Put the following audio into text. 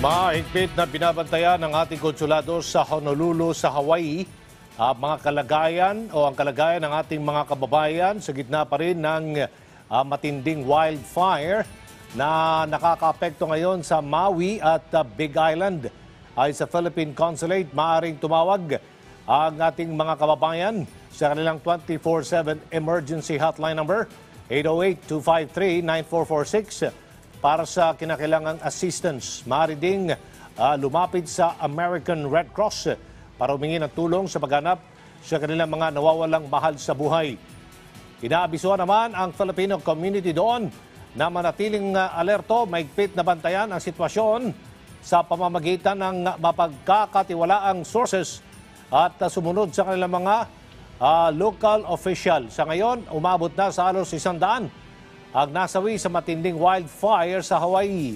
Mahigpit na binabantayan ng ating konsulado sa Honolulu sa Hawaii ang mga kalagayan o ang kalagayan ng ating mga kababayan sa gitna pa rin ng matinding wildfire na nakakaapekto ngayon sa Maui at Big Island. Ay sa Philippine Consulate, maaaring tumawag ang ating mga kababayan sa kanilang 24/7 emergency hotline number 808-253-9446 para sa kinakailangang assistance. Maaari ding lumapit sa American Red Cross para humingi ng tulong sa paghanap sa kanilang mga nawawalang mahal sa buhay. Inaabisuhan naman ang Filipino community doon na manatiling alerto, mahigpit na bantayan ang sitwasyon sa pamamagitan ng mapagkakatiwalaang sources at sumunod sa kanilang mga local official. Sa ngayon, umabot na sa halos 100 ang nasawi sa matinding wildfire sa Hawaii.